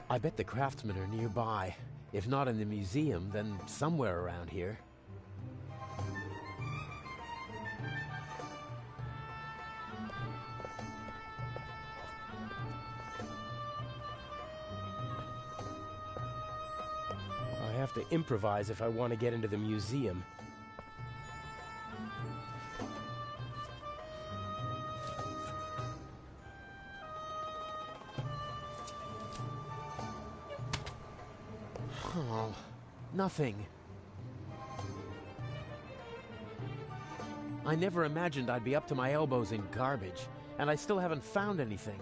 I bet the craftsmen are nearby. If not in the museum, then somewhere around here. I have to improvise if I want to get into the museum. Oh, nothing. I never imagined I'd be up to my elbows in garbage, and I still haven't found anything.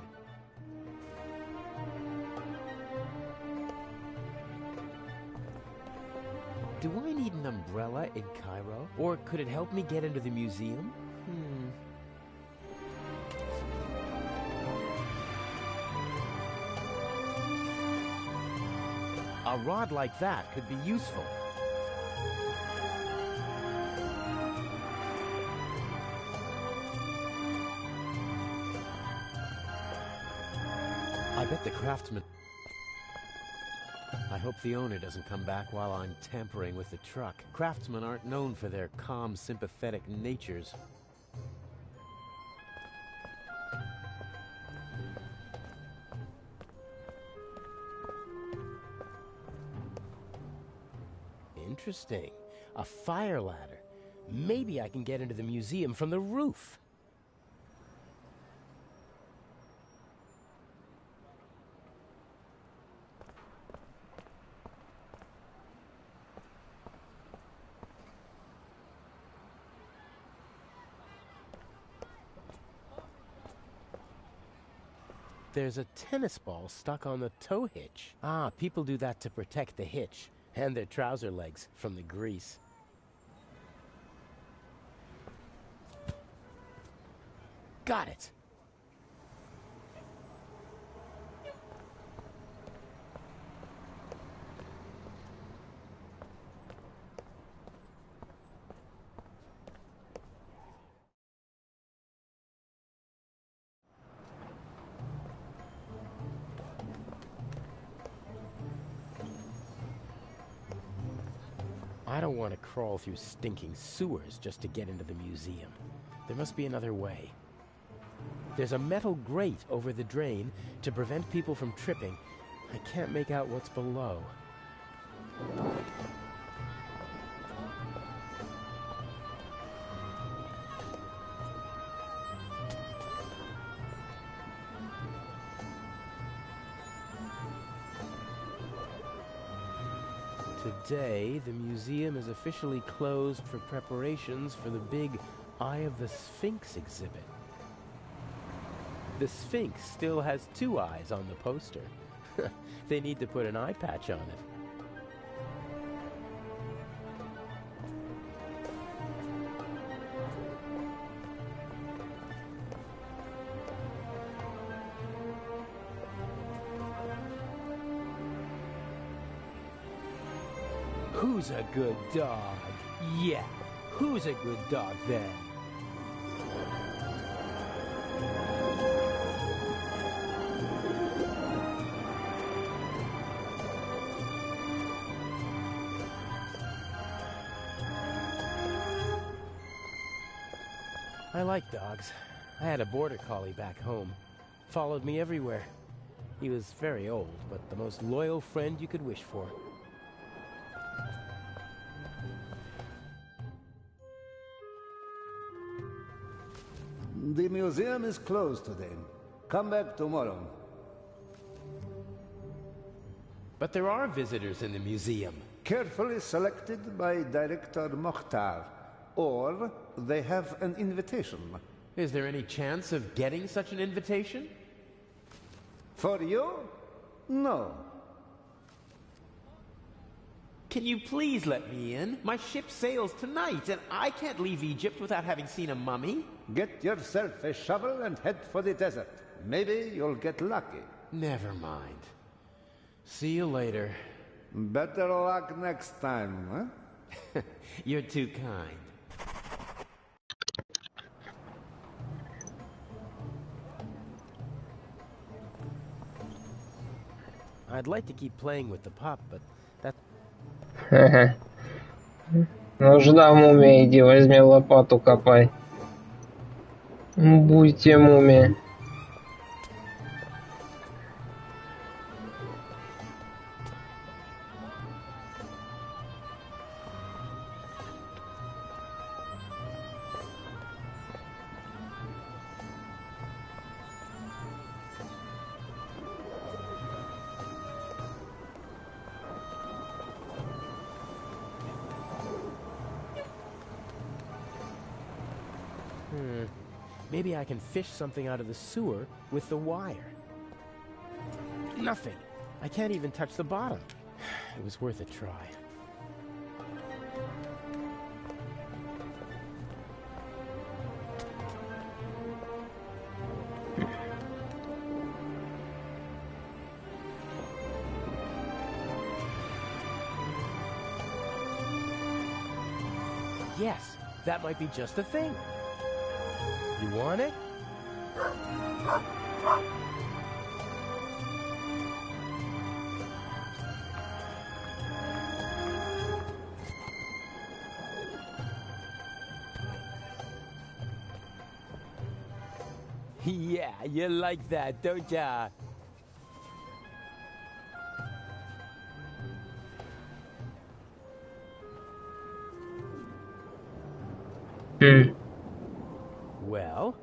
Do I need an umbrella in Cairo? Or could it help me get into the museum? A rod like that could be useful. I bet the craftsman... I hope the owner doesn't come back while I'm tampering with the truck. Craftsmen aren't known for their calm, sympathetic natures. Interesting. A fire ladder. Maybe I can get into the museum from the roof. There's a tennis ball stuck on the tow hitch. Ah, people do that to protect the hitch and their trouser legs from the grease. Got it! I don't want to crawl through stinking sewers just to get into the museum. There must be another way. There's a metal grate over the drain to prevent people from tripping. I can't make out what's below. Today, the museum is officially closed for preparations for the big Eye of the Sphinx exhibit. The Sphinx still has 2 eyes on the poster. They need to put an eye patch on it. Who's a good dog? Yeah, who's a good dog then? I like dogs. I had a border collie back home. Followed me everywhere. He was very old, but the most loyal friend you could wish for. The museum is closed today. Come back tomorrow. But there are visitors in the museum. Carefully selected by Director Mokhtar. Or they have an invitation. Is there any chance of getting such an invitation? For you? No. Can you please let me in? My ship sails tonight, and I can't leave Egypt without having seen a mummy. Get yourself a shovel and head for the desert. Maybe you'll get lucky. Never mind. See you later. Better luck next time, huh? You're too kind. I'd like to keep playing with the pup, but that... Нужда мумия, иди возьми лопату, копай. Будьте мумия. Maybe I can fish something out of the sewer with the wire. Nothing. I can't even touch the bottom. It was worth a try. Yes, that might be just the thing. You want it? Yeah, you like that, don't ya? Well,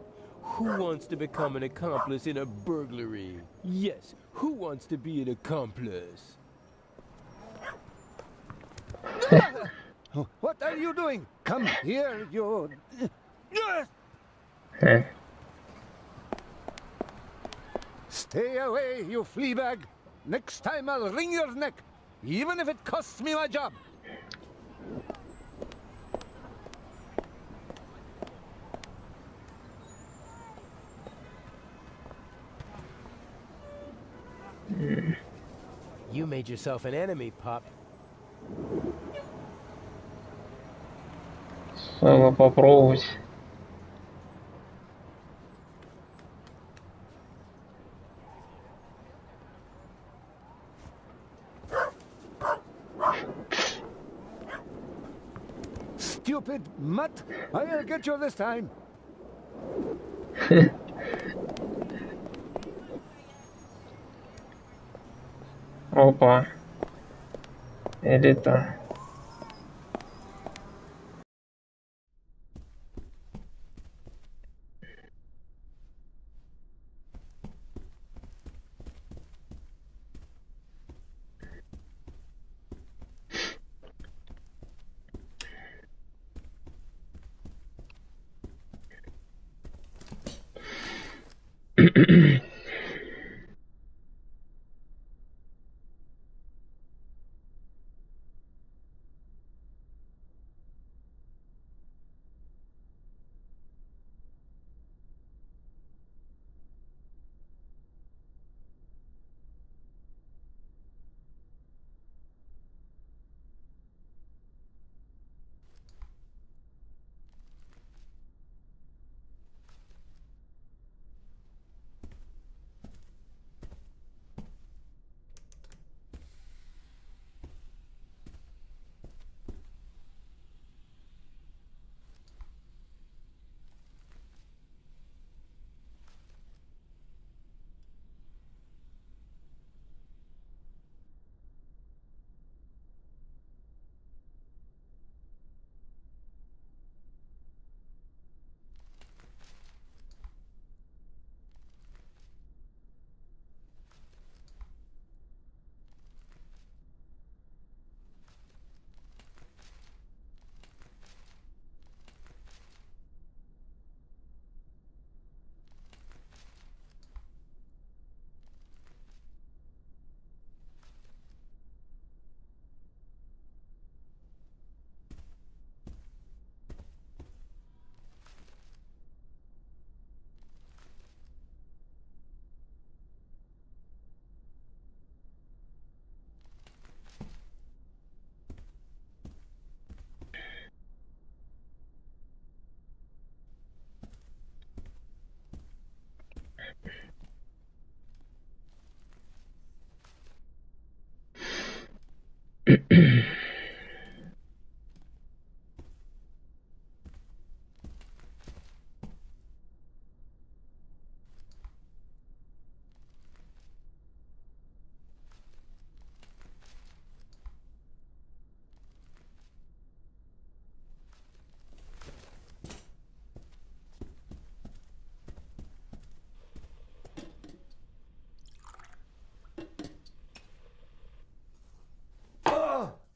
who wants to become an accomplice in a burglary? Yes, who wants to be an accomplice? What are you doing? Come here, you... Stay away, you flea bag. Next time I'll wring your neck, even if it costs me my job. You made yourself an enemy, pup. Надо попробовать. Stupid mutt! I'll get you this time. Опа. Элита.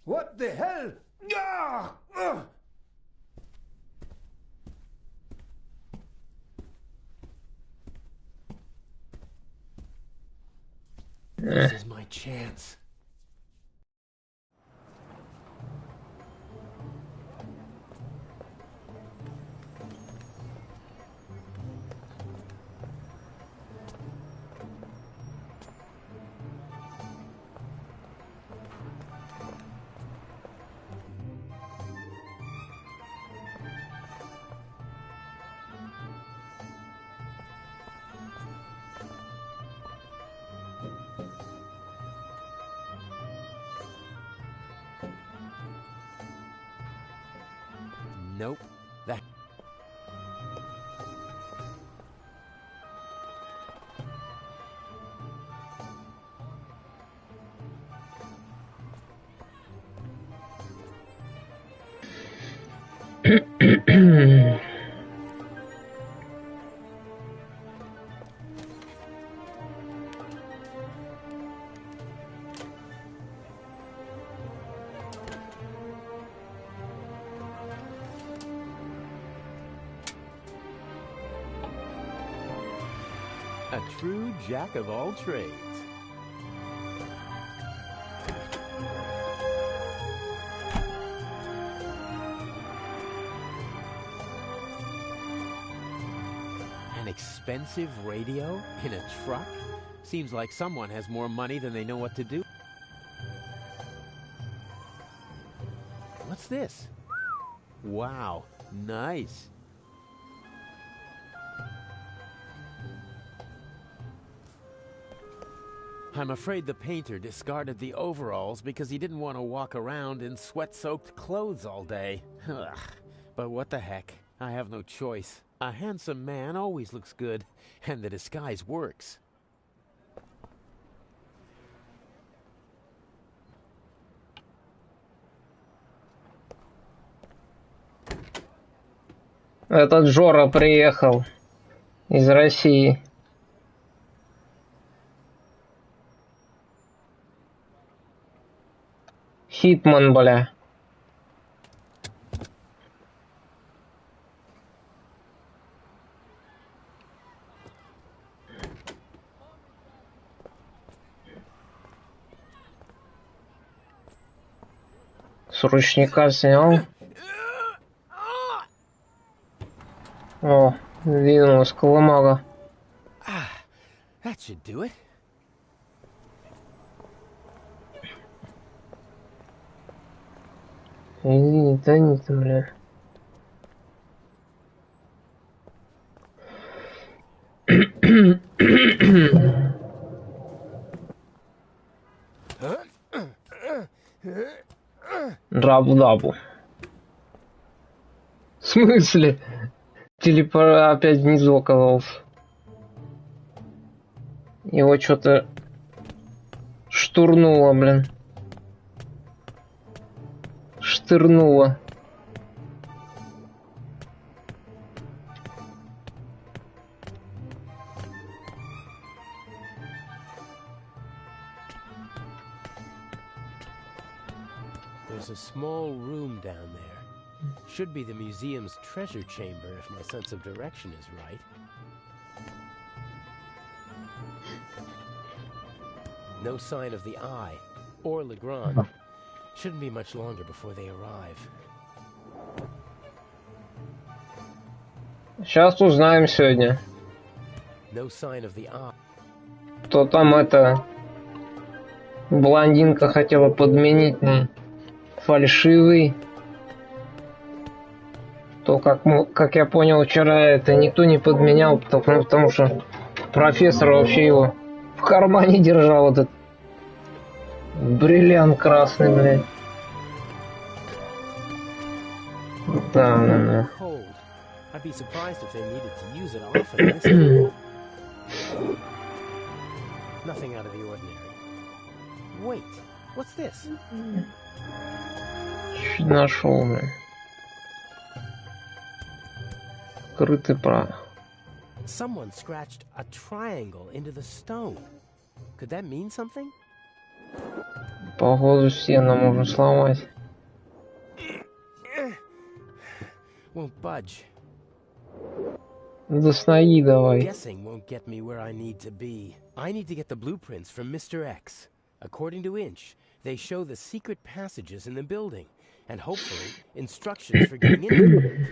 What the hell? This is my chance. Nope. That... A true jack of all trades. An expensive radio in a truck? Seems like someone has more money than they know what to do. What's this? Wow, nice. I'm afraid the painter discarded the overalls because he didn't want to walk around in sweat-soaked clothes all day. Ugh. But what the heck? I have no choice. A handsome man always looks good, and the disguise works. Этот Жора приехал из России. Хитман, бля. С ручника снял. О, двинулась колымага. That should do it. Иди, тяни ты, бля. Драбу-дабу. В смысле? Телепорт опять внизу оказался. Его что-то штурнуло, блин. Штырнуло. There's a small room down there. Should be the museum's treasure chamber if my sense of direction is right. No sign of the Eye or Legrand. Shouldn't be much longer before they arrive. Сейчас узнаем сегодня. No sign of the Eye. То там это... Блондинка хотела подменить на фальшивый. То, как я понял вчера, это никто не подменял, потому что профессор вообще его в кармане держал, этот Бриллиант красный, блядь. Да, ну. Cold. I'd be surprised if they needed to use it often this time. Nothing out of the ordinary. Wait, what's this? Чуть нашел, блядь. Скрытый прах. Someone scratched a triangle into the stone. Could that mean something? Походу стену можно сломать. Won't budge. До сноги давай. Guessing won't get me where I need to be. I need to get the blueprints from Mr. X. According to Inch, they show the secret passages in the building, and hopefully instructions for getting into them.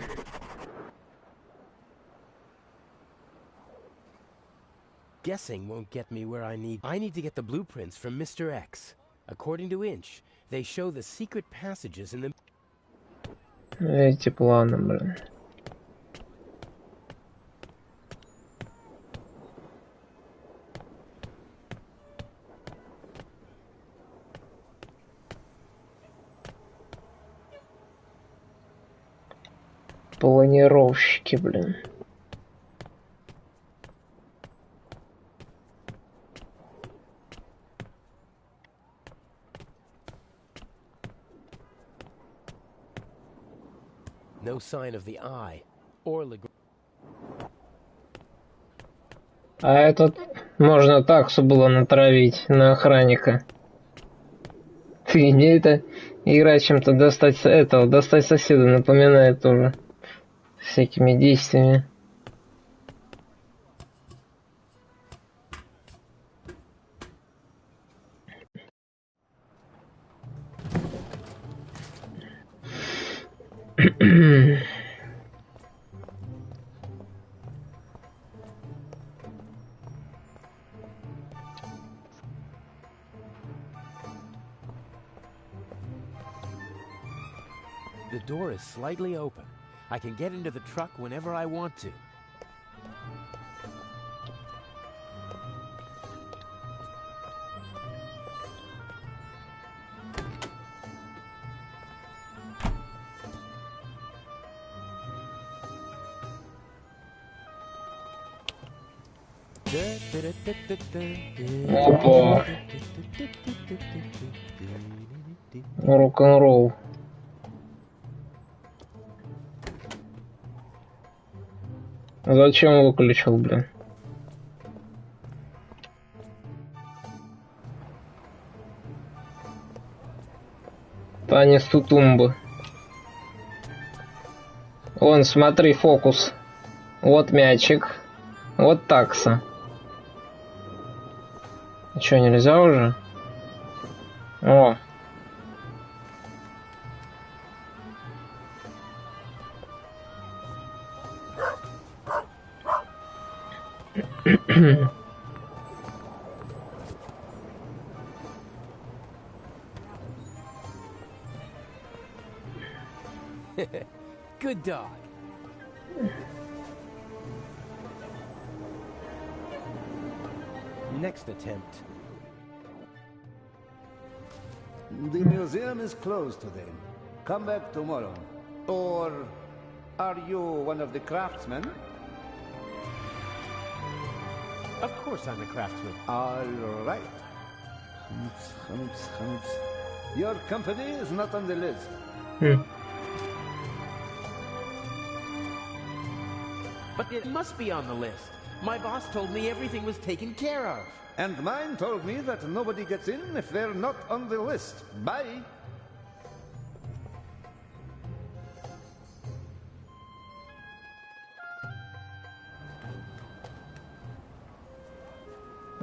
Guessing won't get me where I need to get the blueprints from Mr. X. According to Inch, they show the secret passages in the... Эти планы, блин. Планировщики, блин. No sign of the eye or the... А этот можно таксу было натравить на охранника. Ты мне это игра чем-то достать соседа напоминает тоже. Всякими действиями. The door is slightly open. I can get into the truck whenever I want to. Опа. Рок-н-ролл. Зачем выключил, блин? Танец Тутумбы. Вон, смотри, фокус. Вот мячик. Вот такса. Чё, нельзя уже? О. Good dog. Next attempt. The museum is closed today. Come back tomorrow. Or are you one of the craftsmen? Of course I'm a craftsman. All right. Your company is not on the list. But it must be on the list. My boss told me everything was taken care of. And mine told me that nobody gets in if they're not on the list. Bye.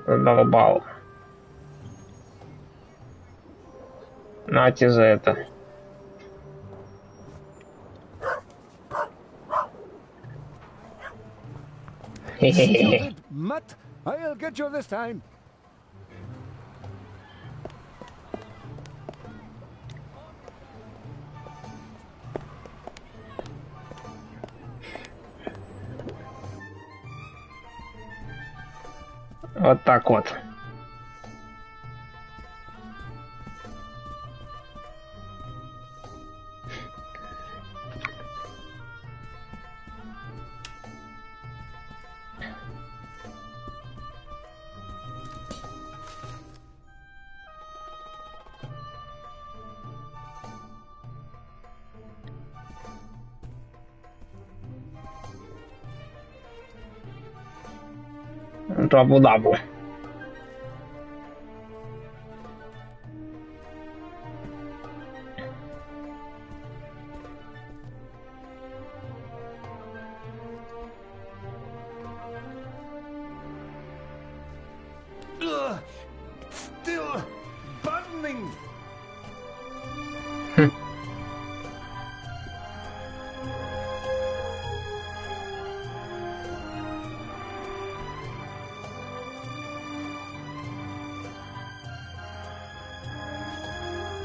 Задолбал. Нате за это. Stupid mutt! I'll get you this time. Вот так вот. Джабу-дабу. Still burning.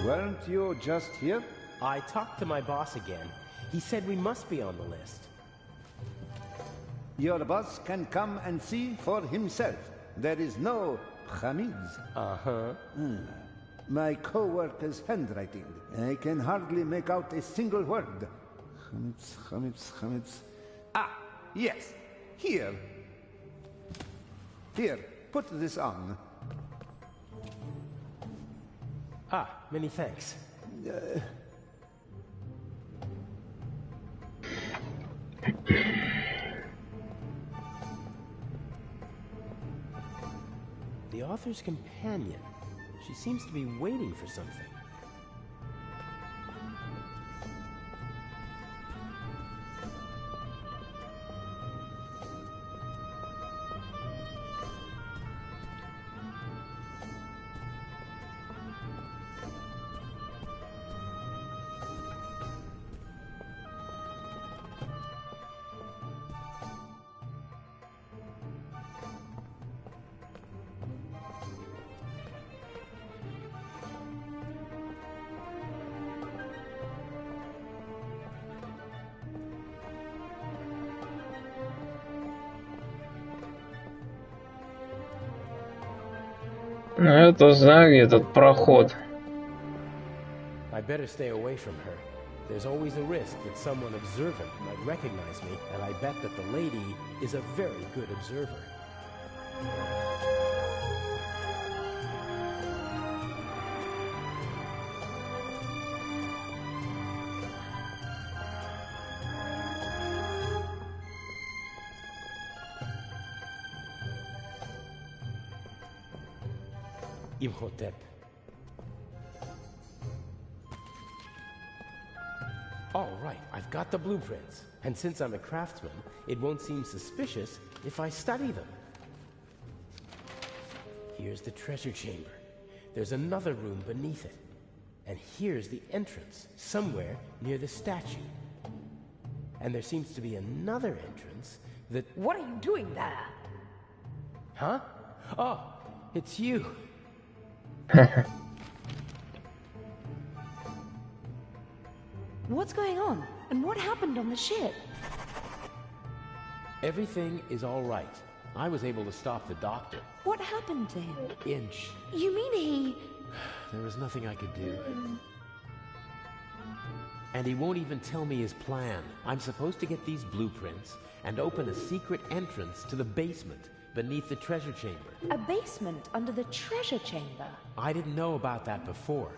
Weren't you just here? I talked to my boss again. He said we must be on the list. Your boss can come and see for himself. There is no Hamids. Uh-huh. My co-worker's handwriting. I can hardly make out a single word. Hamids. Ah, yes. Here. Here, put this on. Ah, many thanks. The author's companion. She seems to be waiting for something. Ну, это знаю, где этот проход. I better stay away from her. There's always a risk that someone observant might recognize me, and I bet that the lady is a very good observer. Imhotep. All right, I've got the blueprints. And since I'm a craftsman, it won't seem suspicious if I study them. Here's the treasure chamber. There's another room beneath it. And here's the entrance, somewhere near the statue. And there seems to be another entrance that... What are you doing there? Huh? Oh, it's you. What's going on? And what happened on the ship? Everything is all right. I was able to stop the doctor. What happened to him? Inch. You mean he... There was nothing I could do. And he won't even tell me his plan. I'm supposed to get these blueprints and open a secret entrance to the basement beneath the treasure chamber. A basement under the treasure chamber? I didn't know about that before.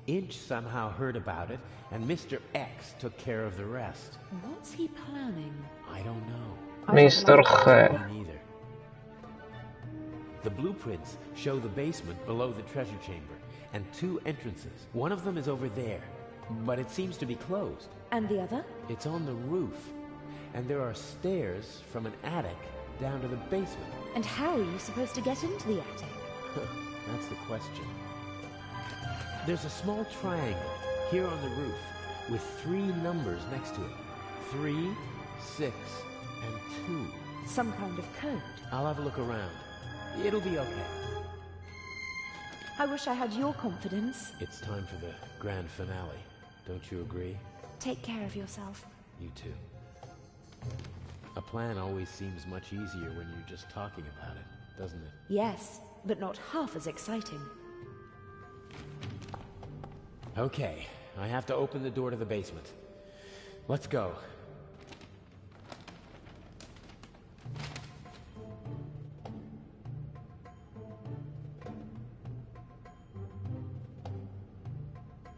Inch somehow heard about it, and Mr. X took care of the rest. What's he planning? I don't know. Мистер Х. Me neither. The blueprints show the basement below the treasure chamber, and two entrances. One of them is over there, but it seems to be closed. And the other? It's on the roof, and there are stairs from an attic down to the basement. And how are you supposed to get into the attic? That's the question. There's a small triangle here on the roof with 3 numbers next to it. 3, 6, and 2. Some kind of code. I'll have a look around. It'll be okay. I wish I had your confidence. It's time for the grand finale. Don't you agree? Take care of yourself. You too. A plan always seems much easier when you're just talking about it, doesn't it? Yes, but not half as exciting. Okay, I have to open the door to the basement. Let's go.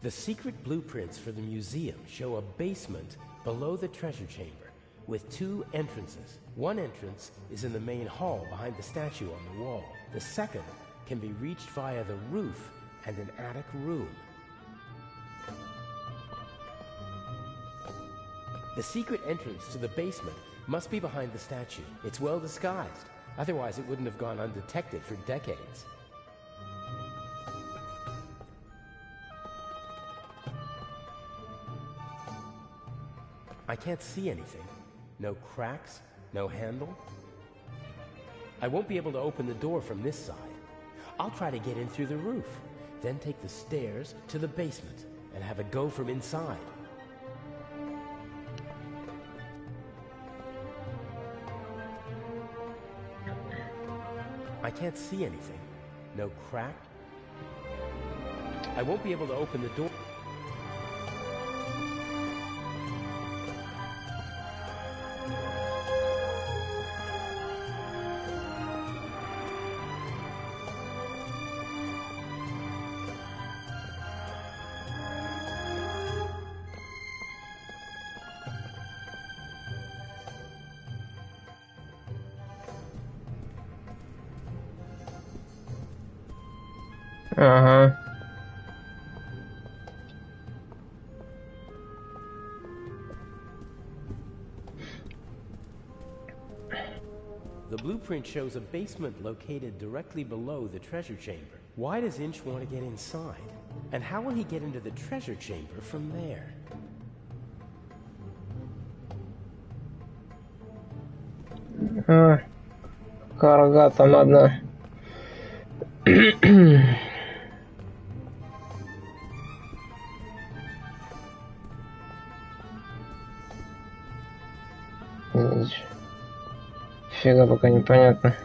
The secret blueprints for the museum show a basement below the treasure chamber. with 2 entrances. One entrance is in the main hall behind the statue on the wall. The second can be reached via the roof and an attic room. The secret entrance to the basement must be behind the statue. It's well disguised, otherwise it wouldn't have gone undetected for decades. I can't see anything. No cracks, no handle. I won't be able to open the door from this side. I'll try to get in through the roof, then take the stairs to the basement and have a go from inside. I can't see anything. No crack. I won't be able to open the door. Ага. The blueprint shows a basement located directly below the treasure chamber. Why does Inch want to get inside? And how will he get into the treasure chamber from there? Карга там одна. Фига пока непонятно.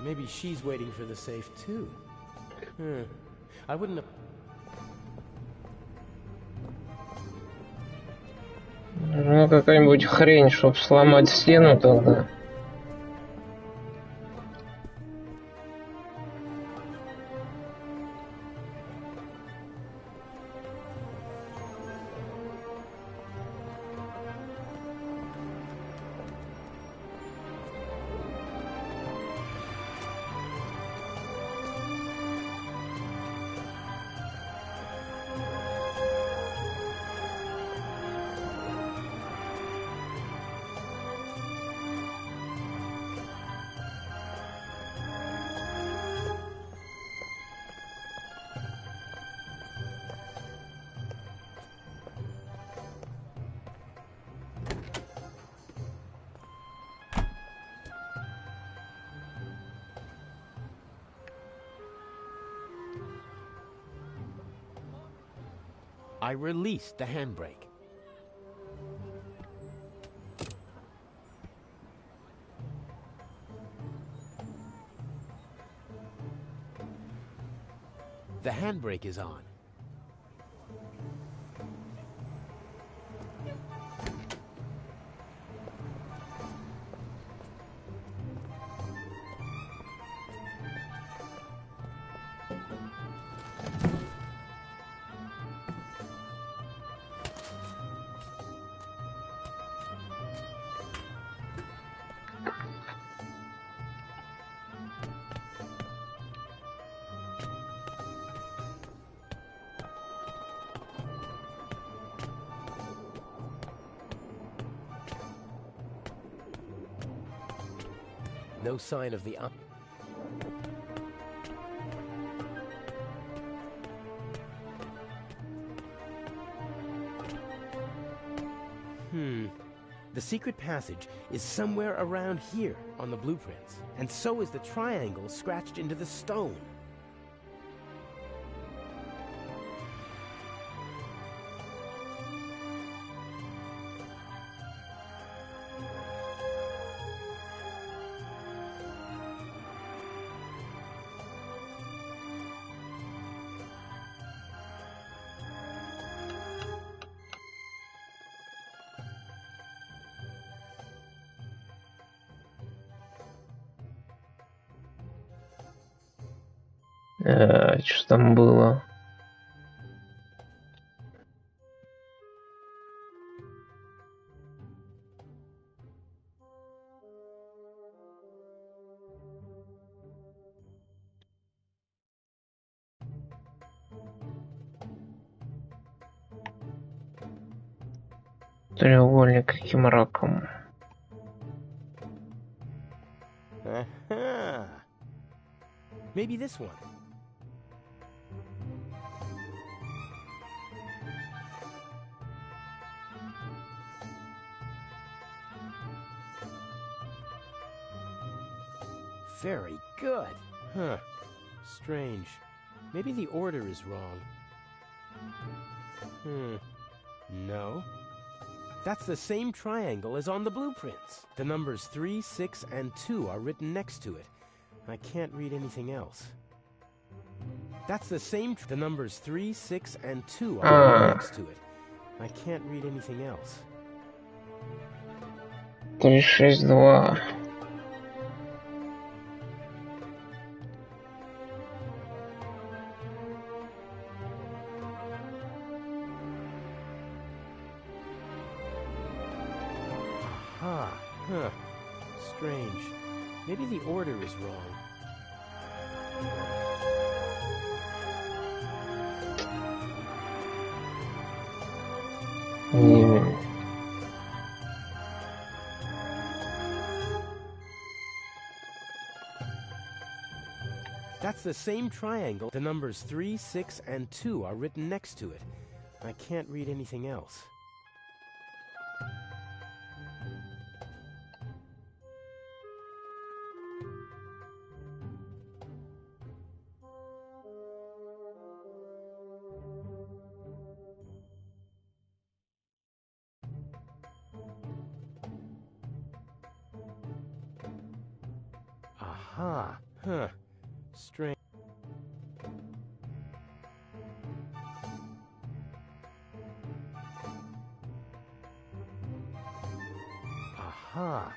Maybe she's waiting for the safe too. I wouldn't have... Ну, какая-нибудь хрень, чтоб сломать стену тогда. I released the handbrake. The handbrake is on. No sign of the... The secret passage is somewhere around here on the blueprints, and so is the triangle scratched into the stone. Что там было? Треугольник каким раком? Aha. Maybe this one. Very good. Huh. Strange. Maybe the order is wrong. No. That's the same triangle as on the blueprints. The numbers 3, 6, and 2 are written next to it. I can't read anything else. That's the same... The numbers 3, 6, and 2 are written next to it. I can't read anything else. 3, 6, 2. Huh. Strange. Maybe the order is wrong. That's the same triangle. The numbers 3, 6, and 2 are written next to it. I can't read anything else. Aha. Huh. Strange. Aha.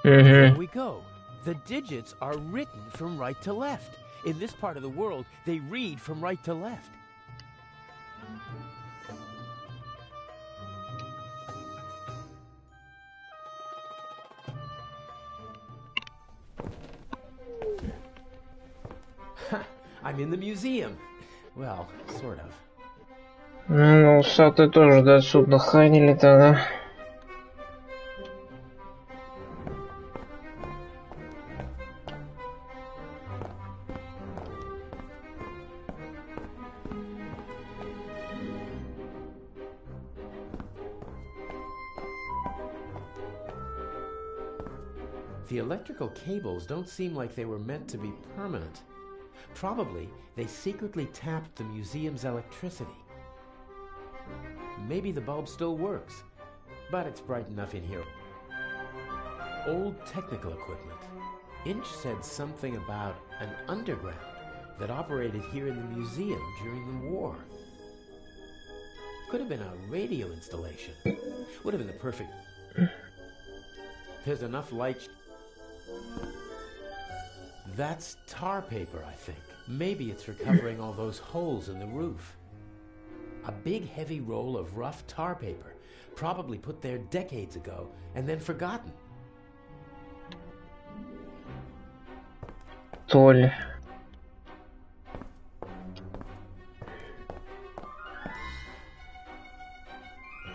There we go. The digits are written from right to left. In this part of the world, they read from right to left. I'm in the museum. Well, sort of. Ну, усатый тоже до отсюда хранили тогда. The electrical cables don't seem like they were meant to be permanent. Probably they secretly tapped the museum's electricity. Maybe the bulb still works, but it's bright enough in here. Old technical equipment. Inch said something about an underground that operated here in the museum during the war. Could have been a radio installation. Would have been the perfect... There's enough light... That's tar paper, I think. Maybe it's for covering all those holes in the roof. A big heavy roll of rough tar paper, probably put there decades ago and then forgotten. Толь.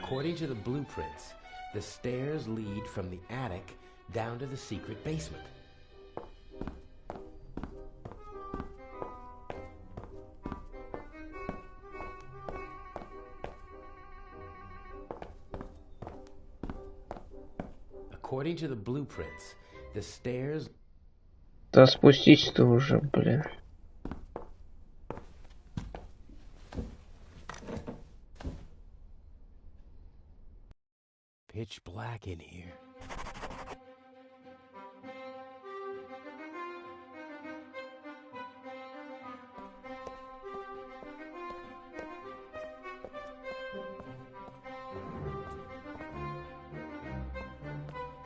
According to the blueprints, the stairs lead from the attic down to the secret basement. According to the blueprints, the stairs... Да спустись-то уже, блин. Pitch black in here.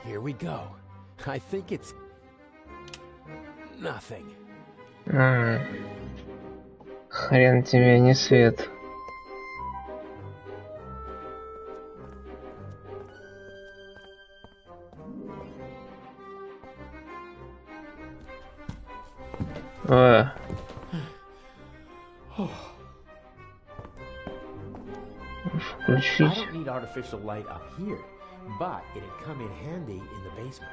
Here we go. I think it's nothing. Хрен тебе, не свет. I Включить. don't need artificial light up here, but it'd come in handy in the basement.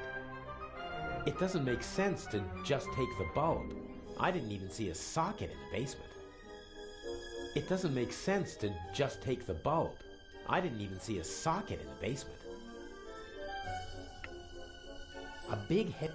It doesn't make sense to just take the bulb. I didn't even see a socket in the basement. It doesn't make sense to just take the bulb. I didn't even see a socket in the basement. A big head.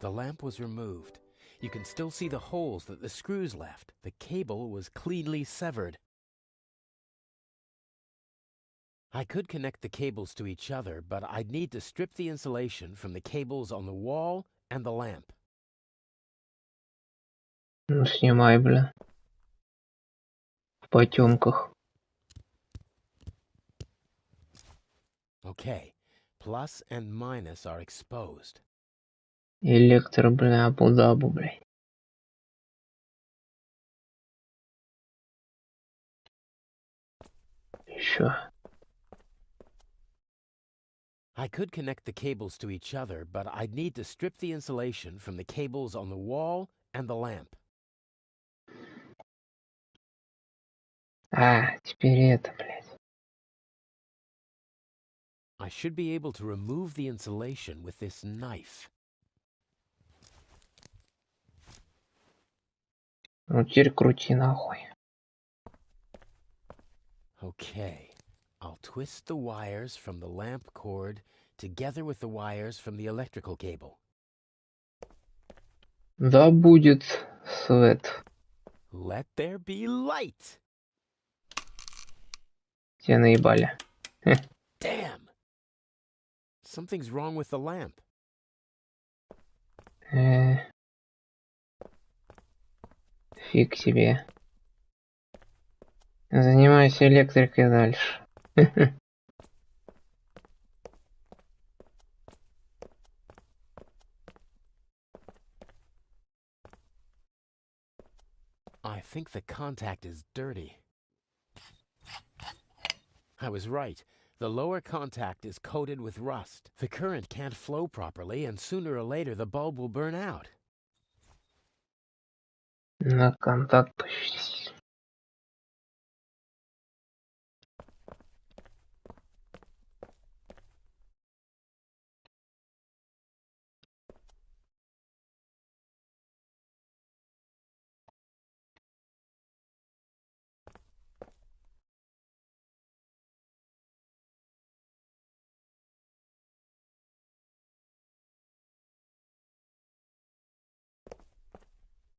The lamp was removed. You can still see the holes that the screws left. The cable was cleanly severed. I could connect the cables to each other, but I'd need to strip the insulation from the cables on the wall and the lamp. Ну, снимай, бля. В потемках. Okay, plus and minus are exposed. Электро, бля, Абу-Дабу, блядь. Еще. I could connect the cables to each other, but I'd need to strip the insulation from the cables on the wall and the lamp. Теперь это, блядь. I should be able to remove the insulation with this knife. Ну, теперь крути нахуй. Okay, I'll twist the wires from the lamp cord together with the wires from the electrical cable. Да будет свет. Let there be light! Тебя наебали. Damn! Something's wrong with the lamp. Фиг себе. Занимайся электрикой дальше. I think the contact is dirty. I was right. The lower contact is coated with rust. The current can't flow properly, and sooner or later the bulb will burn out. На контакт почти.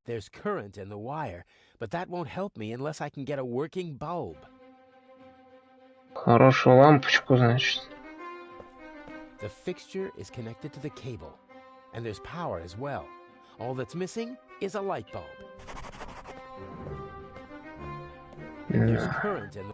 There's current in the wire, but that won't help me unless I can get a working bulb. Хорошую лампочку, значит. The fixture is connected to the cable, and there's power as well. All that's missing is a light bulb. There's current in the...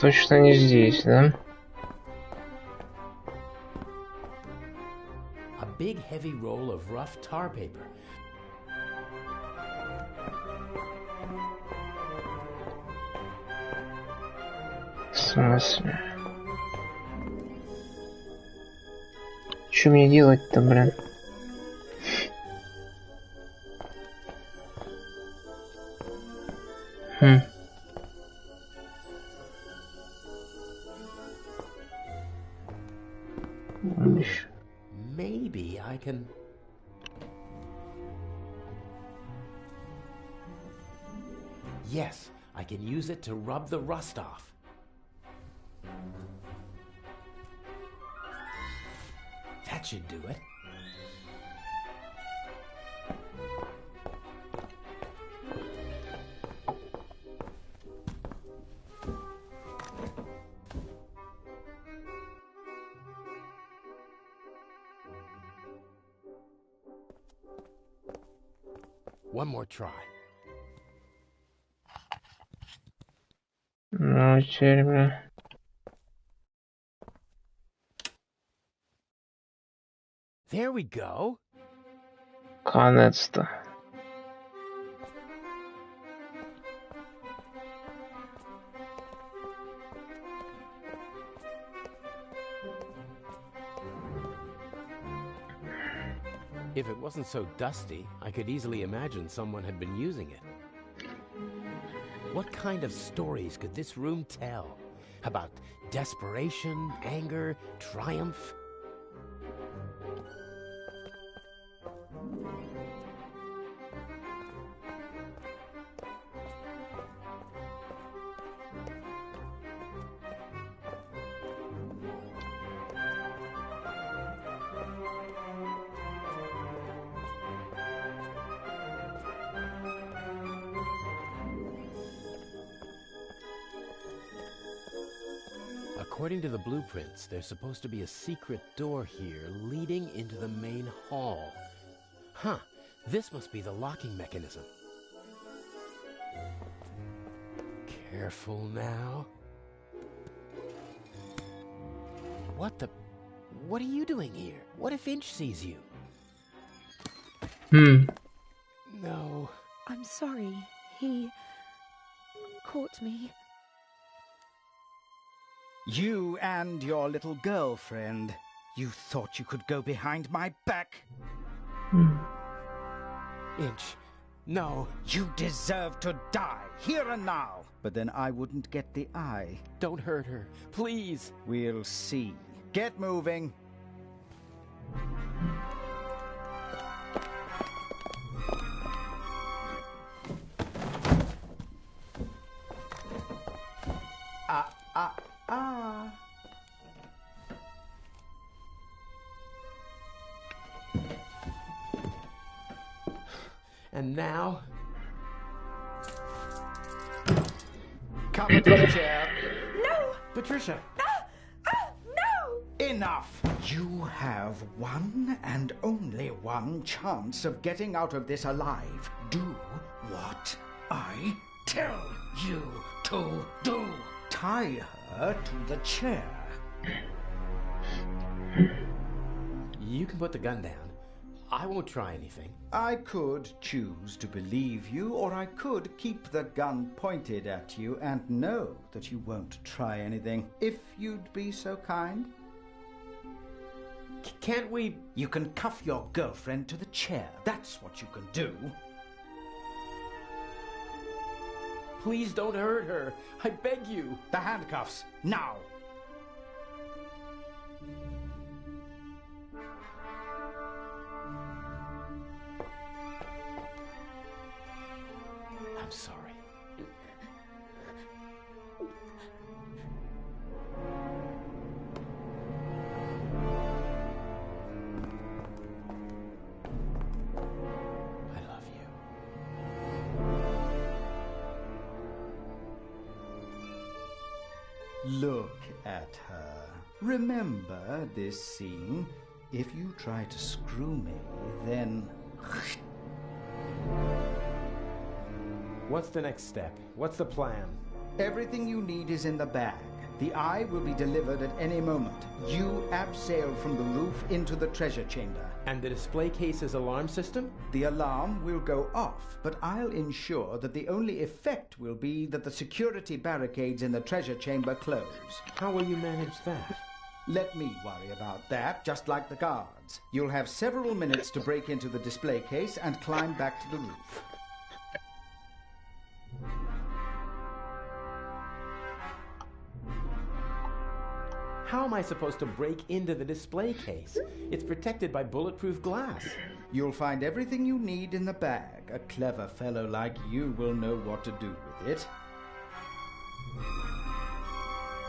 Точно не здесь, да? A big heavy roll of rough tar paper. В смысле? Что мне делать-то, блин? Maybe I can... Yes, I can use it to rub the rust off. That should do it. One more try. Ну, теперь, бля. There we go. Конец-то. If it wasn't so dusty, I could easily imagine someone had been using it. What kind of stories could this room tell? About desperation, anger, triumph? According to the blueprints, there's supposed to be a secret door here leading into the main hall. Huh, this must be the locking mechanism. Careful now. What are you doing here? What if Inch sees you? No. I'm sorry. He caught me. You and your little girlfriend. You thought you could go behind my back? Inch, no. You deserve to die, here and now. But then I wouldn't get the eye. Don't hurt her, please. We'll see. Get moving. And now... Come to the chair. No! Patricia! No! Enough! You have one and only one chance of getting out of this alive. Do what I tell you to do. Tie her to the chair. You can put the gun down. I won't try anything. I could choose to believe you, or I could keep the gun pointed at you and know that you won't try anything. If you'd be so kind. Can't we... You can cuff your girlfriend to the chair. That's what you can do. Please don't hurt her. I beg you. The handcuffs, now. I'm sorry. I love you. Look at her. Remember this scene? If you try to screw me, then... What's the next step? What's the plan? Everything you need is in the bag. The eye will be delivered at any moment. You abseil from the roof into the treasure chamber. And the display case's alarm system? The alarm will go off, but I'll ensure that the only effect will be that the security barricades in the treasure chamber close. How will you manage that? Let me worry about that, just like the guards. You'll have several minutes to break into the display case and climb back to the roof. How am I supposed to break into the display case? It's protected by bulletproof glass. You'll find everything you need in the bag. A clever fellow like you will know what to do with it.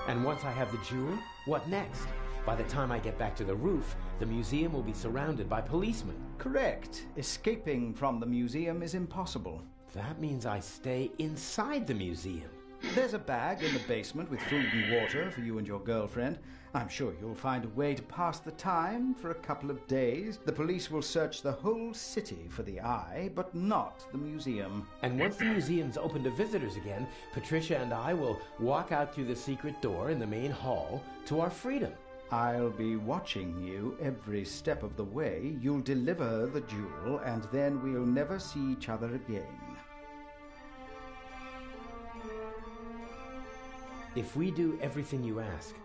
And once I have the jewel, what next? By the time I get back to the roof, the museum will be surrounded by policemen. Correct. Escaping from the museum is impossible. That means I stay inside the museum. There's a bag in the basement with food and water for you and your girlfriend. I'm sure you'll find a way to pass the time for a couple of days. The police will search the whole city for the eye, but not the museum. And once the museum's open to visitors again, Patricia and I will walk out through the secret door in the main hall to our freedom. I'll be watching you every step of the way. You'll deliver the jewel, and then we'll never see each other again. If we do everything you ask,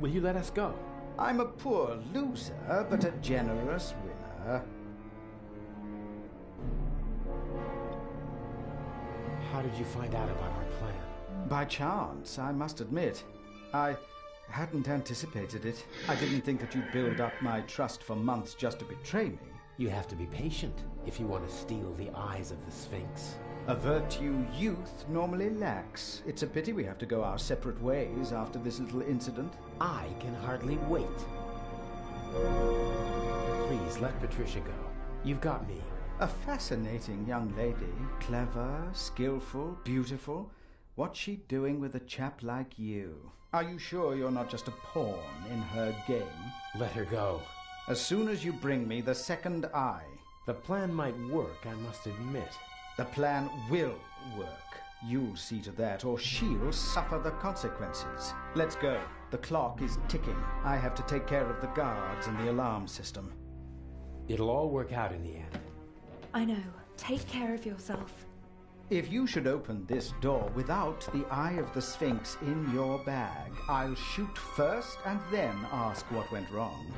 will you let us go? I'm a poor loser, but a generous winner. How did you find out about our plan? By chance, I must admit. I hadn't anticipated it. I didn't think that you'd build up my trust for months just to betray me. You have to be patient if you want to steal the eyes of the Sphinx. A virtue youth normally lacks. It's a pity we have to go our separate ways after this little incident. I can hardly wait. Please, let Patricia go. You've got me. A fascinating young lady. Clever, skillful, beautiful. What's she doing with a chap like you? Are you sure you're not just a pawn in her game? Let her go. As soon as you bring me the second eye. The plan might work, I must admit. The plan will work. You'll see to that, or she'll suffer the consequences. Let's go. The clock is ticking. I have to take care of the guards and the alarm system. It'll all work out in the end. I know. Take care of yourself. If you should open this door without the Eye of the Sphinx in your bag, I'll shoot first and then ask what went wrong.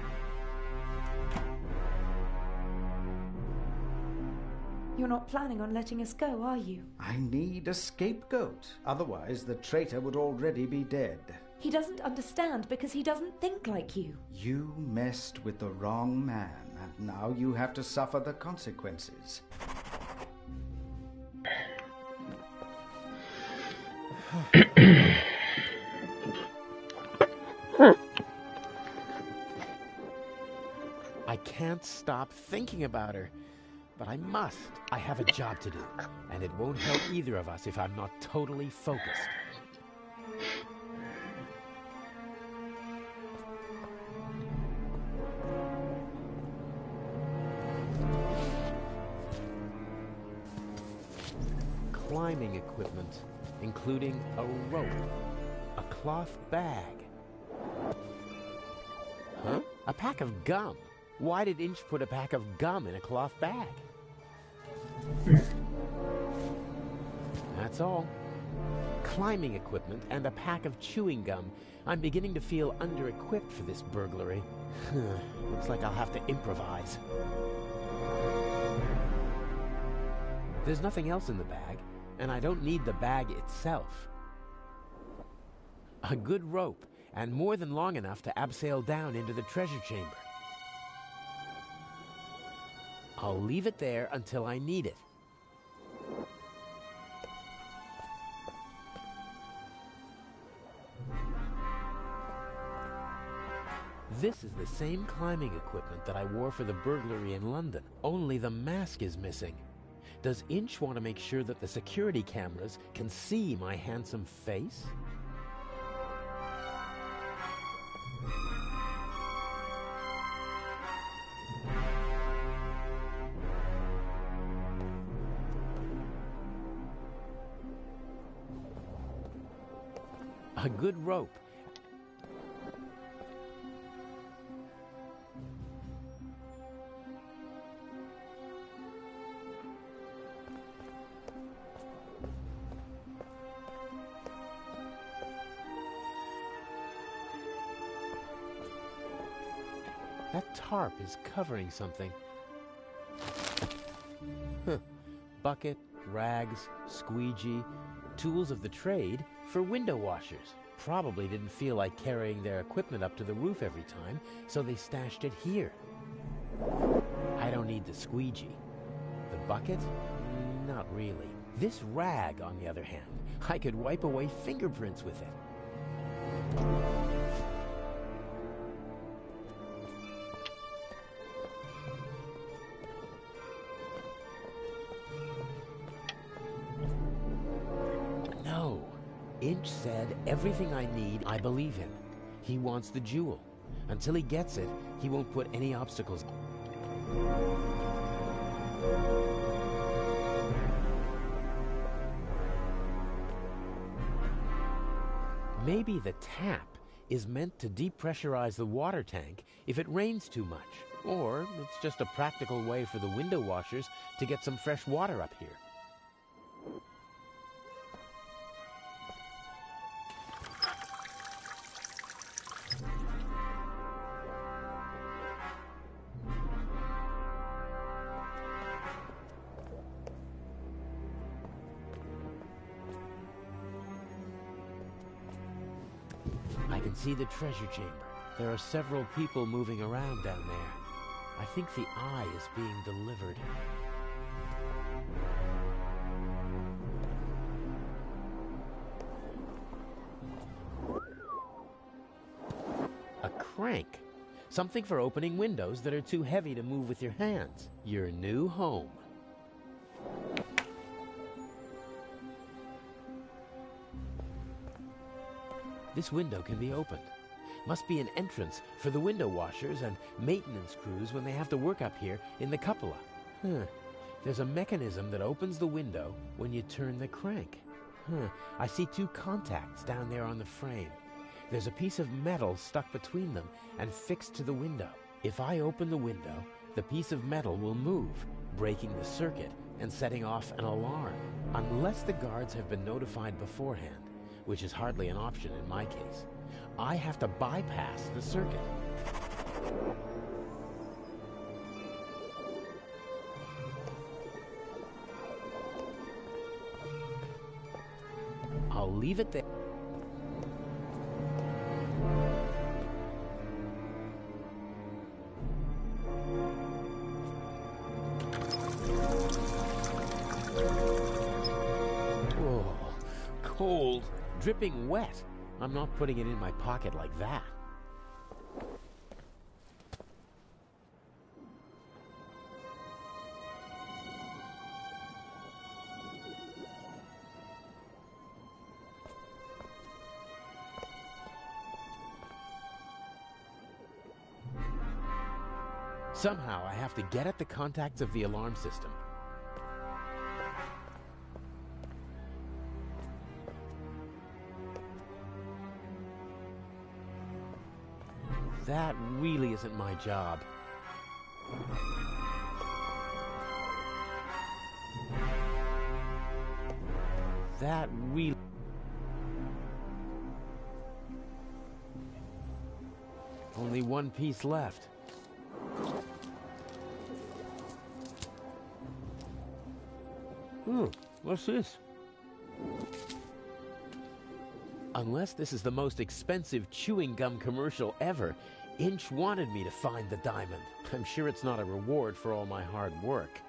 You're not planning on letting us go, are you? I need a scapegoat. Otherwise, the traitor would already be dead. He doesn't understand because he doesn't think like you. You messed with the wrong man, and now you have to suffer the consequences. I can't stop thinking about her. But I must. I have a job to do, and it won't help either of us if I'm not totally focused. Climbing equipment, including a rope, a cloth bag. Huh? A pack of gum. Why did Inch put a pack of gum in a cloth bag? That's all. Climbing equipment and a pack of chewing gum. I'm beginning to feel under-equipped for this burglary. Looks like I'll have to improvise. There's nothing else in the bag, and I don't need the bag itself. A good rope, and more than long enough to abseil down into the treasure chamber. I'll leave it there until I need it. This is the same climbing equipment that I wore for the burglary in London, only the mask is missing. Does Inch want to make sure that the security cameras can see my handsome face? A good rope. That tarp is covering something. Bucket, rags, squeegee, tools of the trade for window washers. probably didn't feel like carrying their equipment up to the roof every time, so they stashed it here. I don't need the squeegee. The bucket? Not really. This rag, on the other hand, I could wipe away fingerprints with it. No. Inch said everything I need, I believe him. He wants the jewel. Until he gets it, he won't put any obstacles. Maybe the tap is meant to depressurize the water tank if it rains too much. Or it's just a practical way for the window washers to get some fresh water up here. I can see the treasure chamber. There are several people moving around down there. I think the eye is being delivered. A crank. Something for opening windows that are too heavy to move with your hands. Your new home. This window can be opened. Must be an entrance for the window washers and maintenance crews when they have to work up here in the cupola. There's a mechanism that opens the window when you turn the crank. I see two contacts down there on the frame. There's a piece of metal stuck between them and fixed to the window. If I open the window, the piece of metal will move, breaking the circuit and setting off an alarm, unless the guards have been notified beforehand, which is hardly an option in my case. I have to bypass the circuit. I'll leave it there. Oh, cold, dripping wet. I'm not putting it in my pocket like that. Somehow I have to get at the contacts of the alarm system. That really isn't my job. That really... Only one piece left. What's this? Unless this is the most expensive chewing gum commercial ever, Inch wanted me to find the diamond. I'm sure it's not a reward for all my hard work.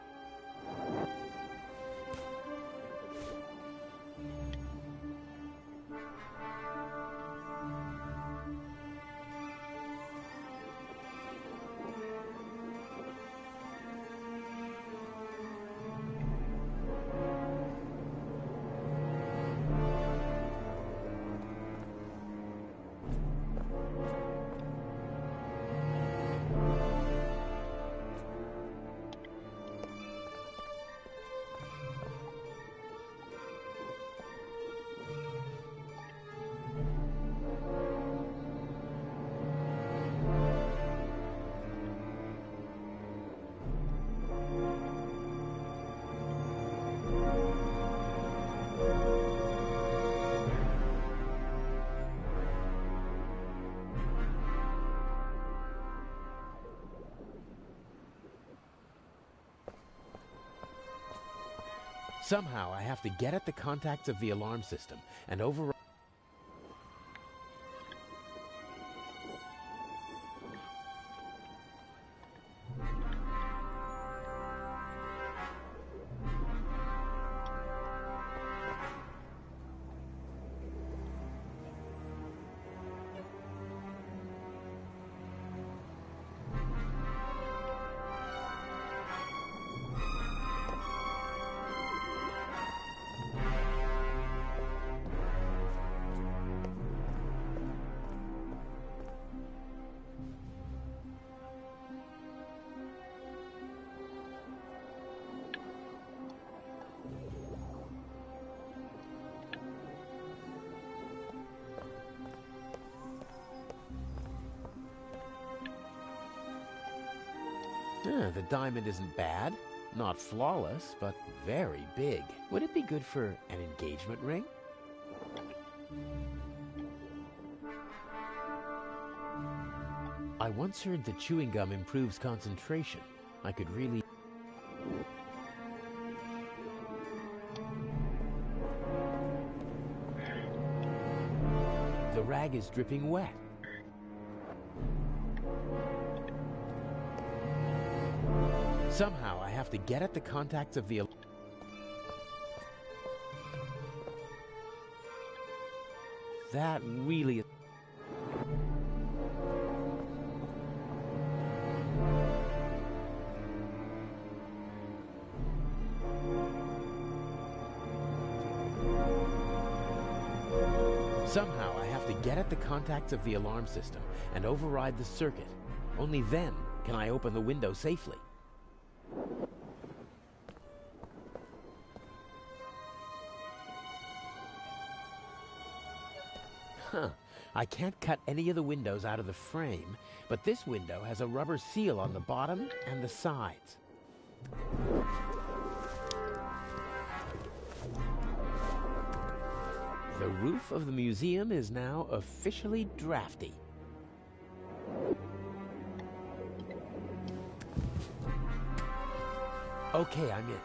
Somehow I have to get at the contacts of the alarm system and override... The diamond isn't bad. Not flawless, but very big. Would it be good for an engagement ring? I once heard that chewing gum improves concentration. I could really... The rag is dripping wet. Somehow I have to get at the contacts of the... That really... Somehow I have to get at the contacts of the alarm system and override the circuit. Only then can I open the window safely. I can't cut any of the windows out of the frame, but this window has a rubber seal on the bottom and the sides. The roof of the museum is now officially drafty. Okay, I'm in.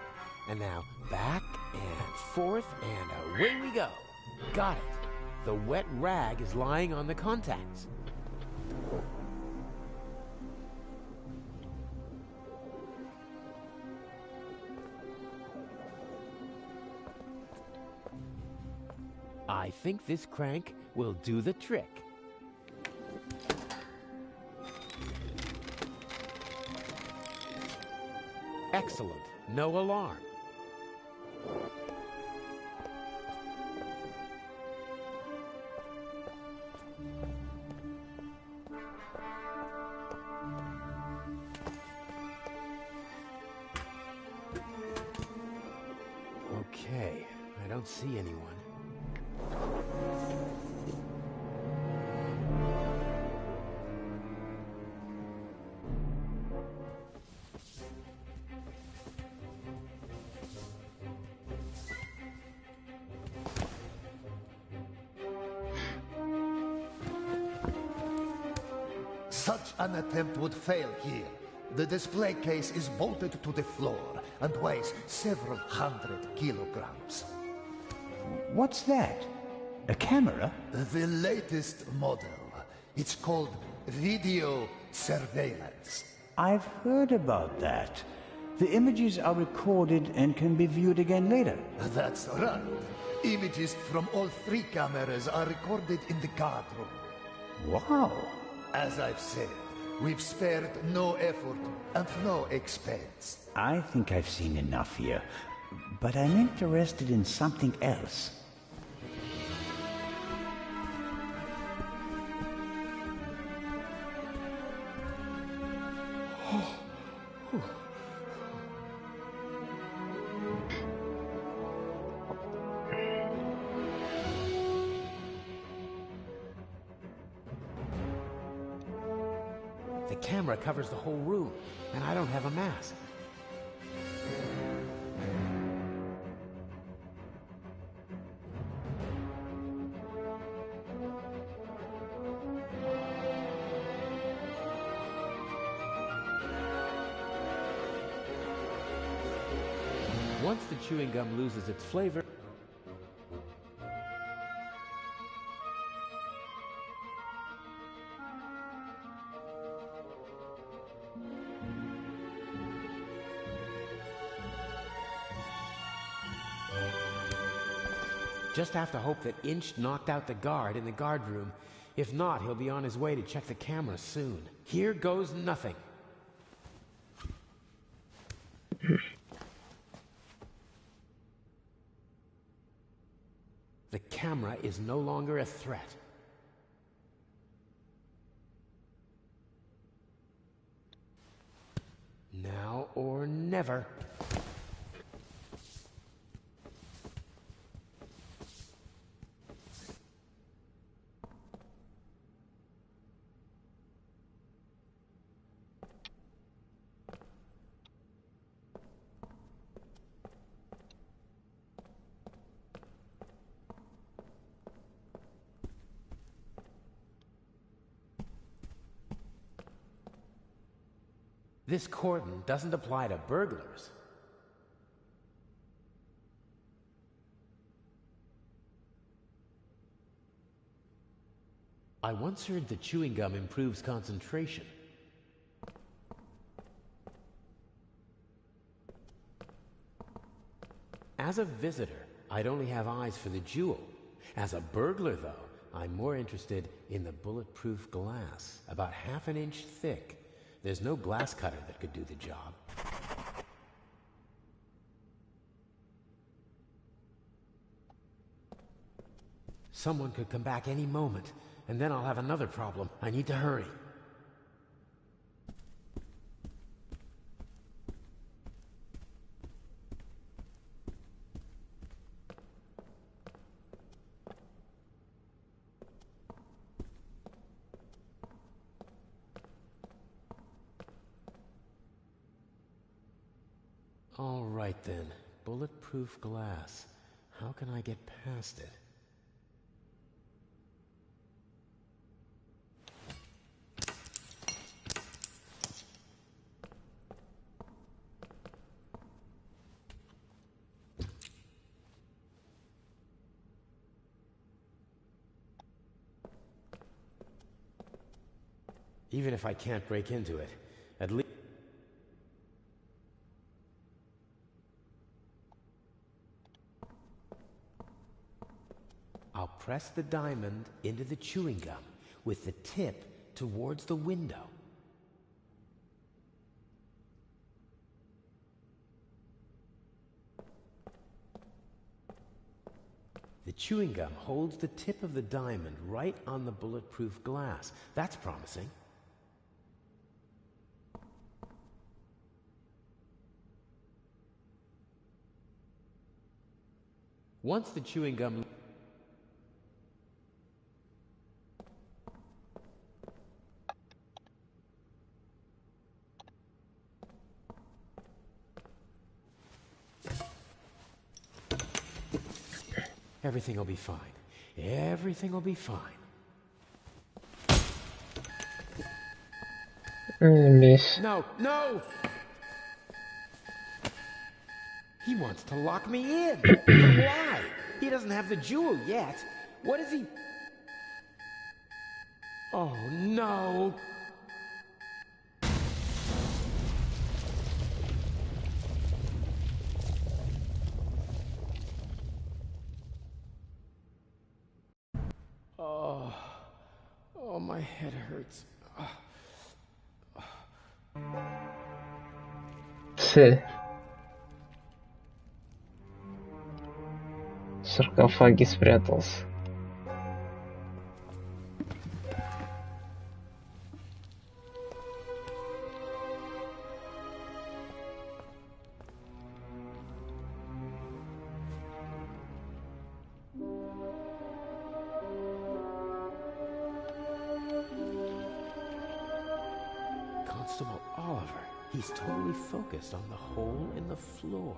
And now back and forth and away we go. Got it. The wet rag is lying on the contacts. I think this crank will do the trick. Excellent. No alarm. Okay, I don't see anyone. Such an attempt would fail here. The display case is bolted to the floor and weighs several hundred kilograms. What's that? A camera? The latest model. It's called video surveillance. I've heard about that. The images are recorded and can be viewed again later. That's right. Images from all 3 cameras are recorded in the guard room. Wow. As I've said, we've spared no effort and no expense. I think I've seen enough here, but I'm interested in something else. The camera covers the whole room, and I don't have a mask. Once the chewing gum loses its flavor, just have to hope that Inch knocked out the guard in the guard room. If not, he'll be on his way to check the camera soon. Here goes nothing. The camera is no longer a threat. Now or never. This cordon doesn't apply to burglars. I once heard that chewing gum improves concentration. As a visitor, I'd only have eyes for the jewel. As a burglar, though, I'm more interested in the bulletproof glass, about half an inch thick. There's no glass cutter that could do the job. Someone could come back any moment, and then I'll have another problem. I need to hurry. All right then, bulletproof glass. How can I get past it? Even if I can't break into it, at least... I'll press the diamond into the chewing gum with the tip towards the window. The chewing gum holds the tip of the diamond right on the bulletproof glass. That's promising. Once the chewing gum... Everything will be fine. Everything will be fine. Miss. No, no! He wants to lock me in. But why? He doesn't have the jewel yet. What is he... Oh, no. Oh, my head hurts. Цель. В саркофаге спрятался. Constable Oliver. He's totally focused on the hole in the floor.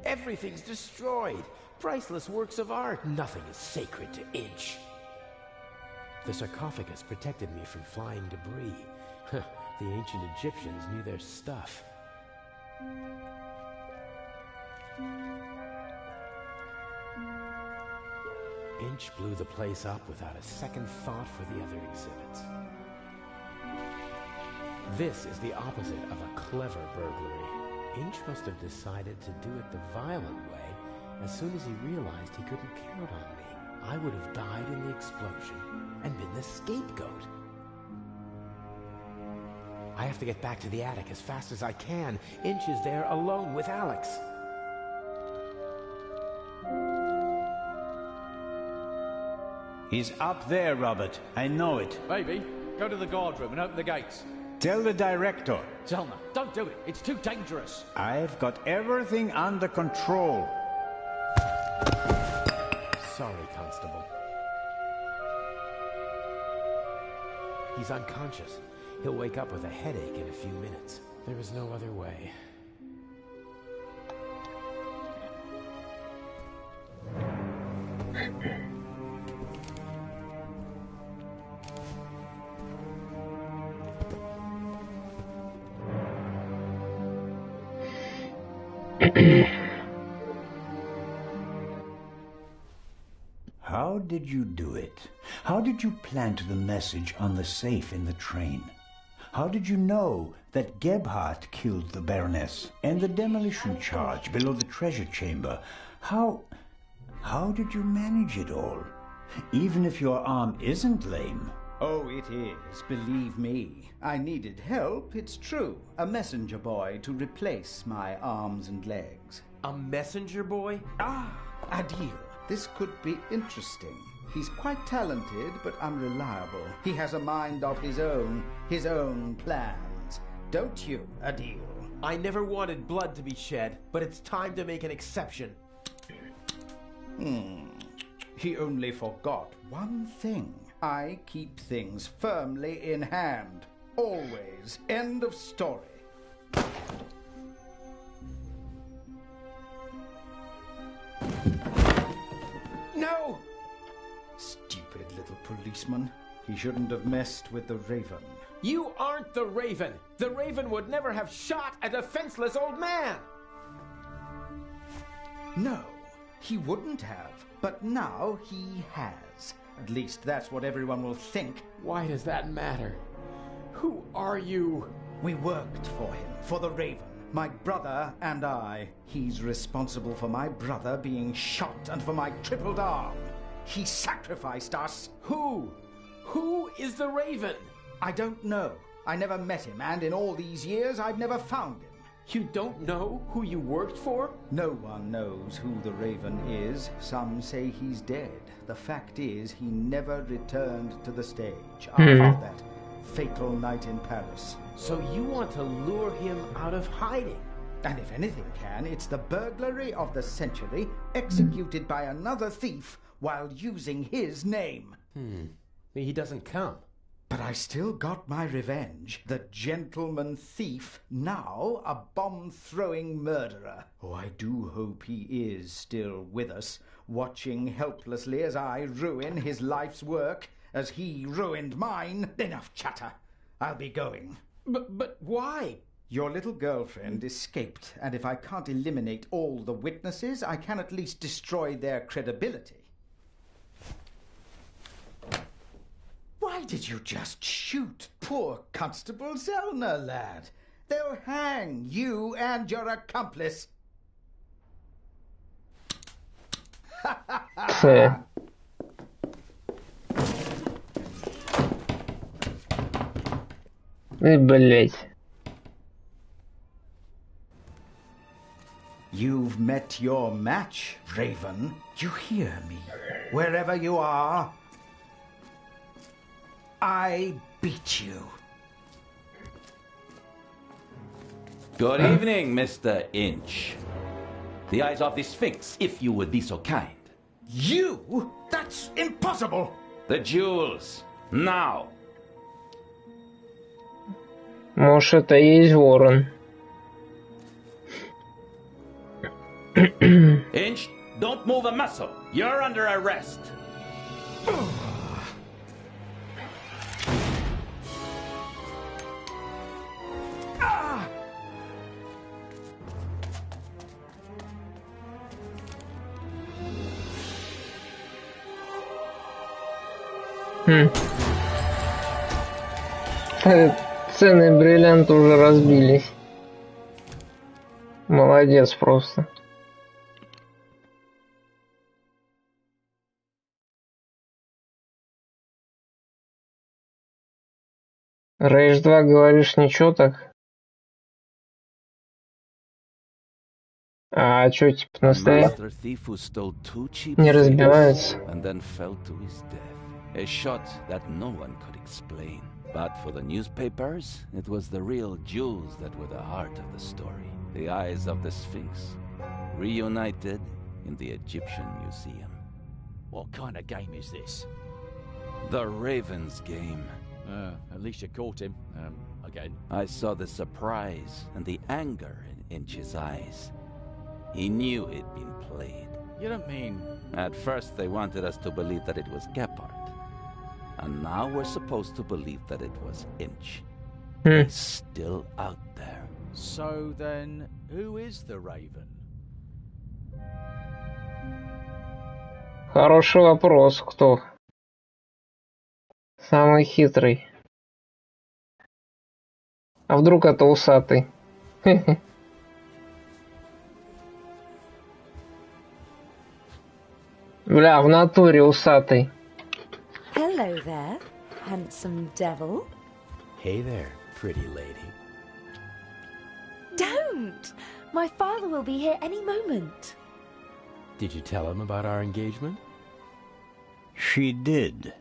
Everything's destroyed. Priceless works of art. Nothing is sacred to Inch. The sarcophagus protected me from flying debris. The ancient Egyptians knew their stuff. Inch blew the place up without a second thought for the other exhibits. This is the opposite of a clever burglary. Inch must have decided to do it the violent way as soon as he realized he couldn't count on me. I would have died in the explosion and been the scapegoat. I have to get back to the attic as fast as I can. Inch is there alone with Alex. He's up there, Robert. I know it. Baby, go to the guard room and open the gates. Tell the director. Selma, don't do it. It's too dangerous. I've got everything under control. Sorry, Constable. He's unconscious. He'll wake up with a headache in a few minutes. There was no other way. How did you do it? How did you plant the message on the safe in the train? How did you know that Gebhardt killed the Baroness and the demolition charge below the treasure chamber? How did you manage it all? Even if your arm isn't lame. Oh, it is, believe me. I needed help, it's true. A messenger boy to replace my arms and legs. A messenger boy? Ah, Adil. This could be interesting. He's quite talented, but unreliable. He has a mind of his own plans. Don't you, Adil? I never wanted blood to be shed, but it's time to make an exception. He only forgot one thing. I keep things firmly in hand. Always. End of story. No! Stupid little policeman. He shouldn't have messed with the Raven. You aren't the Raven! The Raven would never have shot a defenseless old man! No, he wouldn't have. But now he has. At least that's what everyone will think. Why does that matter? Who are you? We worked for him, for the Raven. My brother and I. He's responsible for my brother being shot and for my crippled arm. He sacrificed us. Who? Who is the Raven? I don't know. I never met him, and in all these years, I've never found him. You don't know who you worked for? No one knows who the Raven is. Some say he's dead. The fact is, he never returned to the stage after that fatal night in Paris. So you want to lure him out of hiding? And if anything can, it's the burglary of the century executed by another thief while using his name. He doesn't come. But I still got my revenge. The gentleman thief, now a bomb-throwing murderer. Oh, I do hope he is still with us, watching helplessly as I ruin his life's work, as he ruined mine. Enough chatter. I'll be going. But why? Your little girlfriend escaped, and if I can't eliminate all the witnesses, I can at least destroy their credibility. Why did you just shoot poor Constable Zellner, lad? They'll hang you and your accomplice. Блять. You've met your match, Raven. You hear me? Wherever you are, I beat you. Good evening, Mr. Inch. The eyes of the Sphinx, if you would be so kind. You? That's impossible! The jewels, now! Может, это и есть ворон. Inch, don't move a muscle. You're under arrest. Ценные бриллианты уже разбились. Молодец просто. Рейдж 2, говоришь, ничего так? А чё, типа, настоящий? Не разбивается. A shot that no one could explain. But for the newspapers, it was the real jewels that were the heart of the story. The eyes of the Sphinx, reunited in the Egyptian Museum. What kind of game is this? The Raven's game. At least you caught him. Again. I saw the surprise and the anger in Inch's eyes. He knew it'd been played. You don't mean... At first they wanted us to believe that it was Gebhardt. And now we're supposed to believe that it was Inch. He's still out there. So then, who is the Raven? Хороший вопрос, кто? Самый хитрый. А вдруг это усатый? Бля, в натуре усатый. Hello there, handsome devil. Hey there, pretty lady. Don't! My father will be here any moment. Did you tell him about our engagement? She did.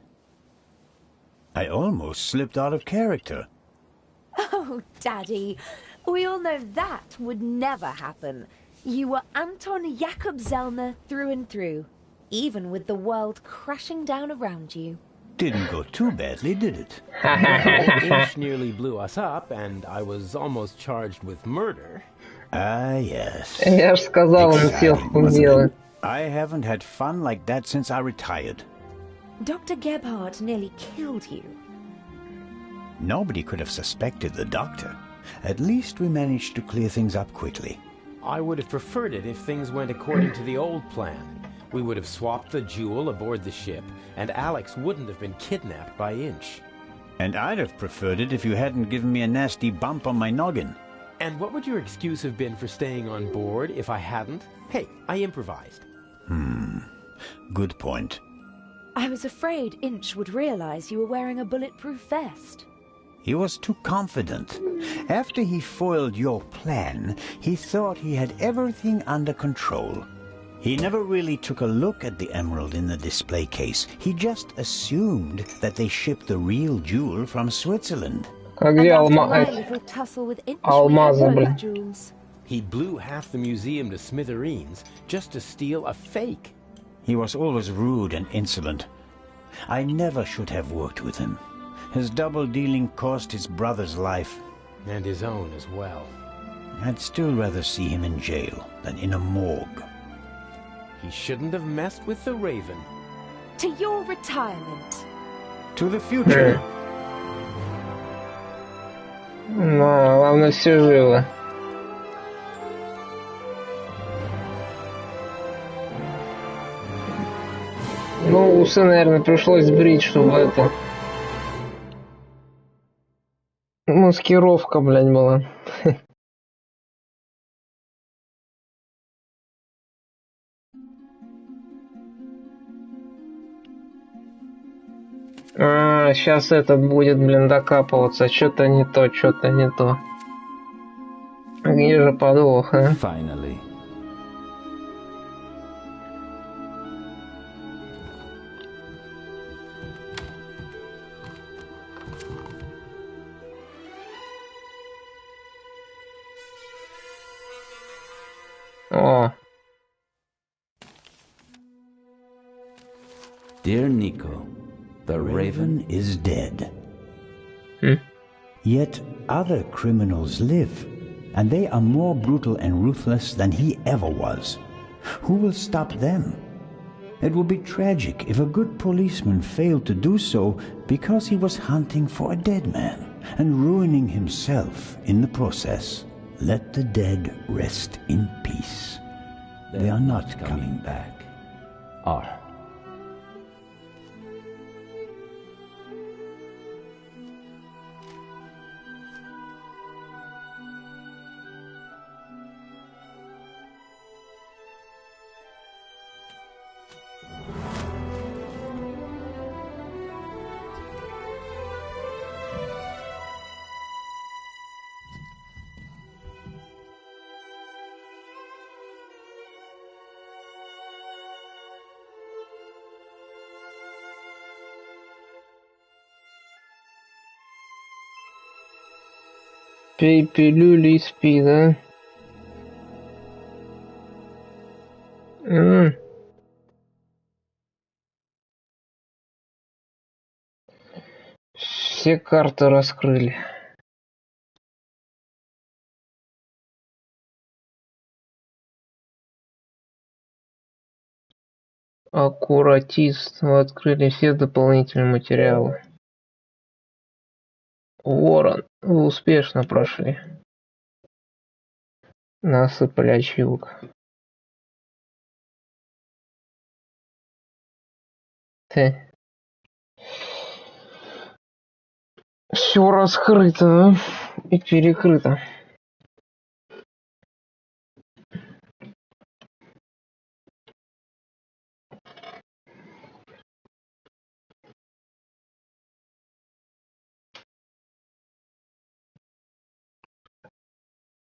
I almost slipped out of character. Oh, Daddy, we all know that would never happen. You were Anton Jakob Zellner through and through, even with the world crashing down around you. Didn't go too badly, did it? Inch nearly blew us up, and I was almost charged with murder. Ah, yes. Я же сказал, он селку делает. I haven't had fun like that since I retired. Dr. Gebhardt nearly killed you. Nobody could have suspected the doctor. At least we managed to clear things up quickly. I would have preferred it if things went according to the old plan. We would have swapped the jewel aboard the ship, and Alex wouldn't have been kidnapped by Inch. And I'd have preferred it if you hadn't given me a nasty bump on my noggin. And what would your excuse have been for staying on board if I hadn't? Hey, I improvised. Good point. I was afraid Inch would realize you were wearing a bulletproof vest. He was too confident. After he foiled your plan, he thought he had everything under control. He never really took a look at the emerald in the display case. He just assumed that they shipped the real jewel from Switzerland. А где And after my little tussle with Inch, we had Алмазы, both блин. jewels. He blew half the museum to smithereens just to steal a fake. He was always rude and insolent. I never should have worked with him. His double-dealing cost his brother's life. And his own as well. I'd still rather see him in jail than in a morgue. He shouldn't have messed with the Raven. To your retirement. To the future. Да, главное, все живы. Ну, усы, наверное, пришлось брить, чтобы это... Маскировка, блядь, была. А, сейчас этот будет, блин, докапываться. Что-то не то, что-то не то. Где же подвох, а? Finally. О, Dear Nico, The Raven is dead. Hmm? Yet other criminals live, and they are more brutal and ruthless than he ever was. Who will stop them? It would be tragic if a good policeman failed to do so because he was hunting for a dead man and ruining himself in the process. Let the dead rest in peace. They are not coming back. R. пей пилюли и спи, да? Все карты раскрыли. Аккуратист. Вы открыли все дополнительные материалы. Ворон. Вы успешно прошли. Насыпали ачивок. Все раскрыто и перекрыто.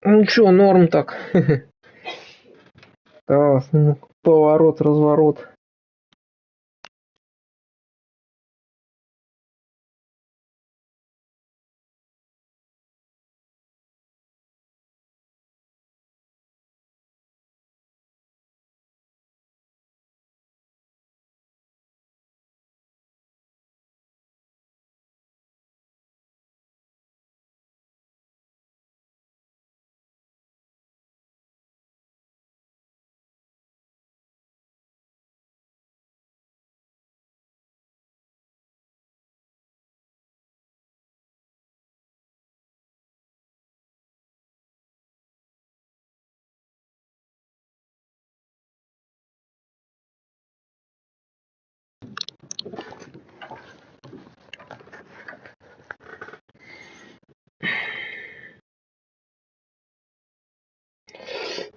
Ну чё, норм так. Поворот, разворот.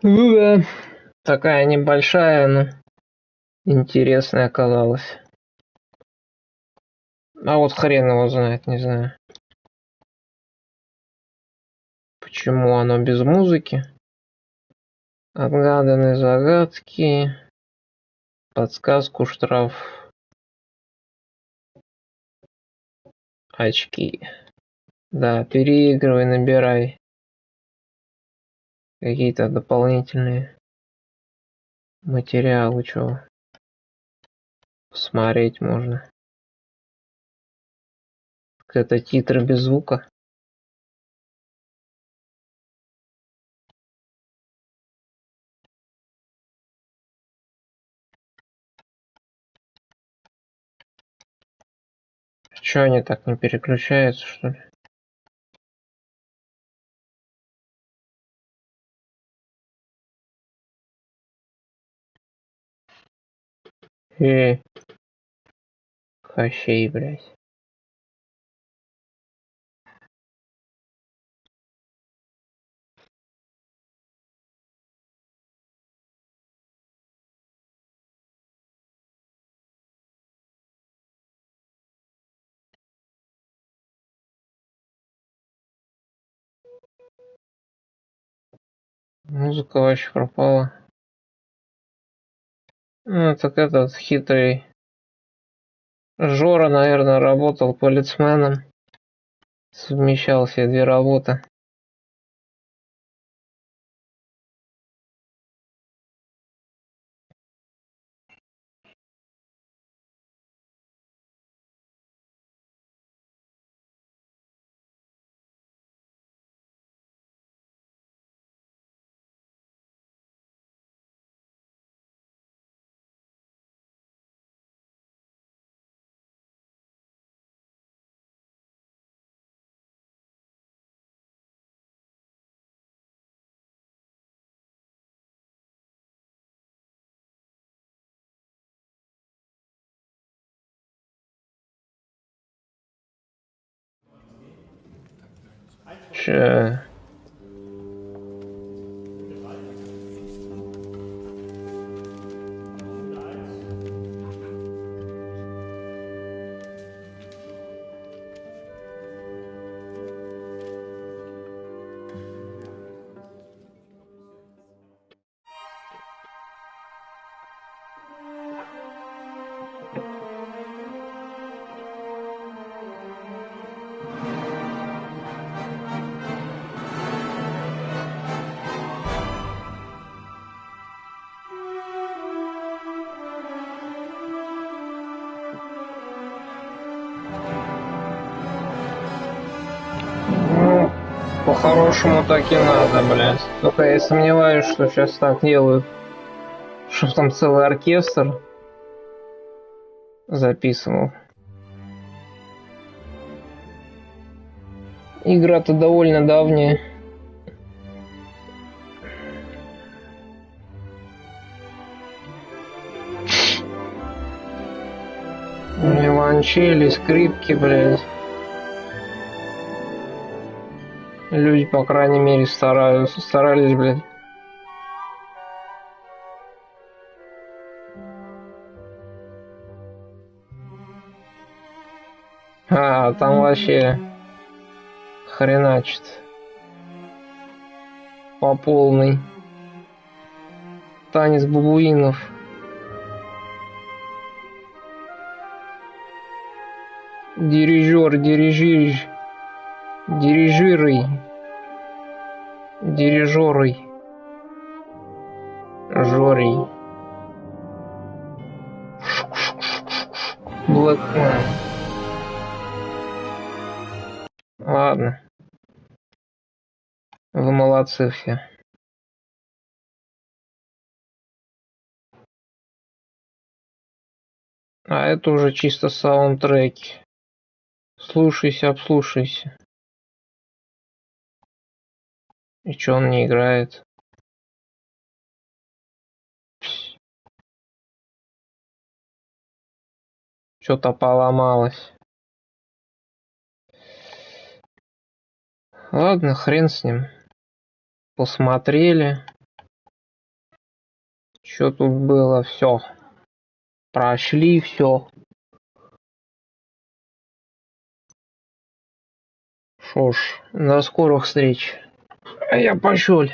Ну да, такая небольшая, но интересная оказалась. А вот хрен его знает, не знаю. Почему оно без музыки? Отгаданные загадки. Подсказку, штраф. Очки. Да, переигрывай, набирай. Какие-то дополнительные материалы, чего посмотреть можно. Это титры без звука. Че они так не переключаются, что ли? Кощей, блядь. Музыка вообще пропала. Ну, так этот хитрый Жора, наверное, работал полицменом. Совмещал все две работы. Че? Ну, по-хорошему так и надо, блядь. Только я сомневаюсь, что сейчас так делают. Что там целый оркестр записывал. Игра-то довольно давняя. Виолончели, скрипки, блядь. Люди, по крайней мере, старались, блядь. А, там вообще хреначит. По полной. Танец бабуинов. Дирижер, дирижиры. Дирижеры. Жорий. Блэкмен. Ладно. Вы молодцы все. А это уже чисто саундтреки. Слушайся, обслушайся. И чё он не играет? Что-то поломалось. Ладно, хрен с ним. Посмотрели. Что тут было? Все. Прошли все. Шо ж, до скорых встреч. А я пошёл.